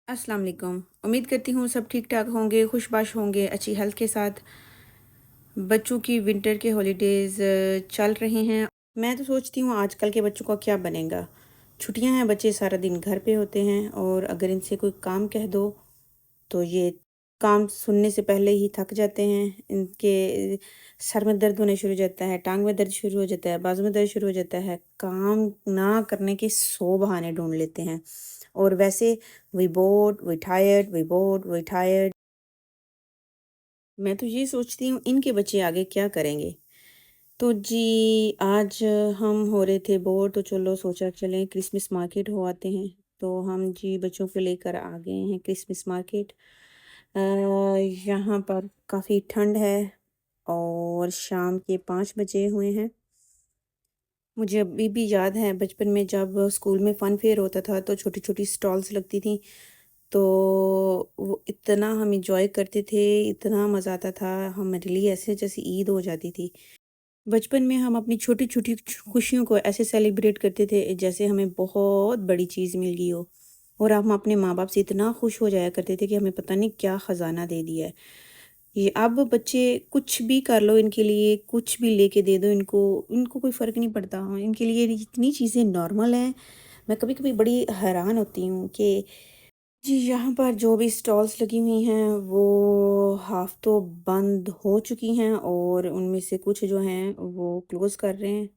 अस्सलाम वालेकुम। उम्मीद करती हूँ सब ठीक ठाक होंगे, खुशबाश होंगे, अच्छी हेल्थ के साथ। बच्चों की विंटर के हॉलीडेज़ चल रहे हैं। मैं तो सोचती हूँ आजकल के बच्चों का क्या बनेगा। छुट्टियां हैं, बच्चे सारा दिन घर पे होते हैं और अगर इनसे कोई काम कह दो तो ये काम सुनने से पहले ही थक जाते हैं। इनके सर में दर्द होने शुरू हो जाता है, टांग में दर्द शुरू हो जाता है, बाजू में दर्द शुरू हो जाता है। काम ना करने के 100 बहाने ढूंढ लेते हैं और वैसे we bored, we tired, we bored, we tired. मैं तो ये सोचती हूँ इनके बच्चे आगे क्या करेंगे। तो जी आज हम हो रहे थे बोर, तो चलो सोचा चलें क्रिसमस मार्केट हो आते हैं। तो हम जी बच्चों को लेकर आ गए हैं क्रिसमस मार्केट। अ, यहाँ पर काफ़ी ठंड है और शाम के 5 बजे हुए हैं। मुझे अभी भी याद है बचपन में जब स्कूल में फ़न फेयर होता था तो छोटी-छोटी स्टॉल्स लगती थी। तो वो इतना हम एन्जॉय करते थे, इतना मज़ा आता था, हमारे लिए ऐसे जैसे ईद हो जाती थी। बचपन में हम अपनी छोटी-छोटी खुशियों को ऐसे सेलिब्रेट करते थे जैसे हमें बहुत बड़ी चीज़ मिल गई हो और हम अपने माँ-बाप से इतना खुश हो जाया करते थे कि हमें पता नहीं क्या ख़ज़ाना दे दिया है। ये अब बच्चे कुछ भी कर लो इनके लिए, कुछ भी लेके दे दो इनको, इनको कोई फ़र्क नहीं पड़ता। इनके लिए इतनी चीज़ें नॉर्मल हैं। मैं कभी-कभी बड़ी हैरान होती हूँ कि जी, यहाँ पर जो भी स्टॉल्स लगी हुई हैं वो हाफ़ तो बंद हो चुकी हैं और उनमें से कुछ जो हैं वो क्लोज़ कर रहे हैं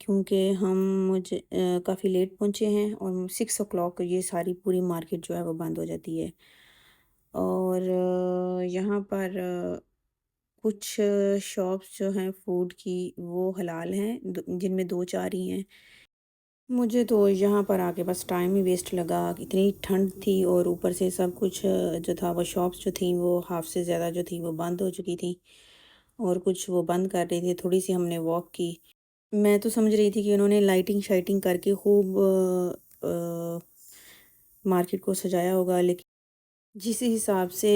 क्योंकि हम मुझे काफ़ी लेट पहुँचे हैं और 6 o'clock ये सारी पूरी मार्केट जो है वो बंद हो जाती है। और यहाँ पर कुछ शॉप्स जो हैं फूड की वो हलाल हैं, जिनमें 2-4 ही हैं। मुझे तो यहाँ पर आके बस टाइम ही वेस्ट लगा। इतनी ठंड थी और ऊपर से सब कुछ जो था वो शॉप्स जो थी वो हाफ से ज़्यादा जो थी वो बंद हो चुकी थी और कुछ वो बंद कर रही थी। थोड़ी सी हमने वॉक की। मैं तो समझ रही थी कि उन्होंने लाइटिंग शाइटिंग करके खूब मार्केट को सजाया होगा, लेकिन जिस हिसाब से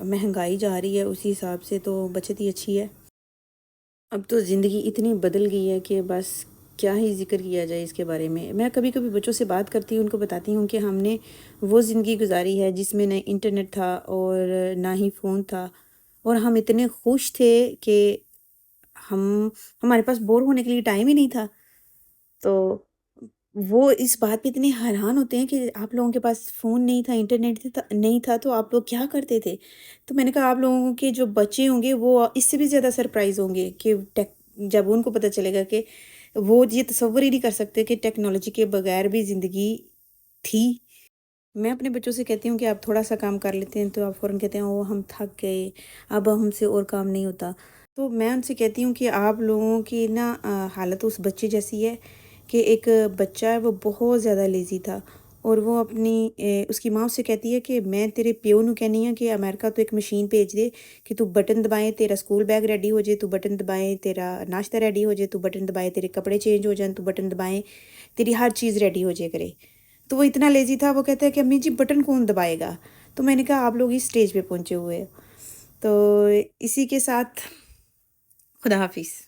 महंगाई जा रही है उसी हिसाब से तो बचत ही अच्छी है। अब तो ज़िंदगी इतनी बदल गई है कि बस क्या ही ज़िक्र किया जाए इसके बारे में। मैं कभी-कभी बच्चों से बात करती हूँ, उनको बताती हूँ कि हमने वो ज़िंदगी गुज़ारी है जिसमें ना इंटरनेट था और ना ही फ़ोन था और हम इतने खुश थे कि हम हमारे पास बोर होने के लिए टाइम ही नहीं था। तो वो इस बात पे इतने हैरान होते हैं कि आप लोगों के पास फ़ोन नहीं था, इंटरनेट नहीं था तो आप लोग क्या करते थे? तो मैंने कहा आप लोगों के जो बच्चे होंगे वो इससे भी ज़्यादा सरप्राइज़ होंगे कि टेक जब उनको पता चलेगा कि वो ये तसव्वुर ही नहीं कर सकते कि टेक्नोलॉजी के बगैर भी ज़िंदगी थी। मैं अपने बच्चों से कहती हूँ कि आप थोड़ा-सा काम कर लेते हैं तो आप फ़ौरन कहते हैं ओह! हम थक गए, अब हमसे और काम नहीं होता। तो मैं उनसे कहती हूँ कि आप लोगों की ना हालत उस बच्चे जैसी है कि एक बच्चा है वो बहुत ज़्यादा लेज़ी था और वो अपनी उसकी माँ उससे कहती है कि मैं तेरे प्यो नू कहनी है कि अमेरिका तो एक मशीन भेज दे कि तू बटन दबाएँ तेरा स्कूल बैग रेडी हो जाए, तू बटन दबाएँ तेरा नाश्ता रेडी हो जाए, तू बटन दबाएँ तेरे कपड़े चेंज हो जाएँ, तू बटन दबाएँ तेरी हर चीज़ रेडी हो जाया करे। तो वो इतना लेज़ी था, वो कहता है कि अम्मी जी बटन कौन दबाएगा? तो मैंने कहा आप लोग इस स्टेज पे पहुँचे हुए हो। तो इसी के साथ खुदा हाफ़िज़।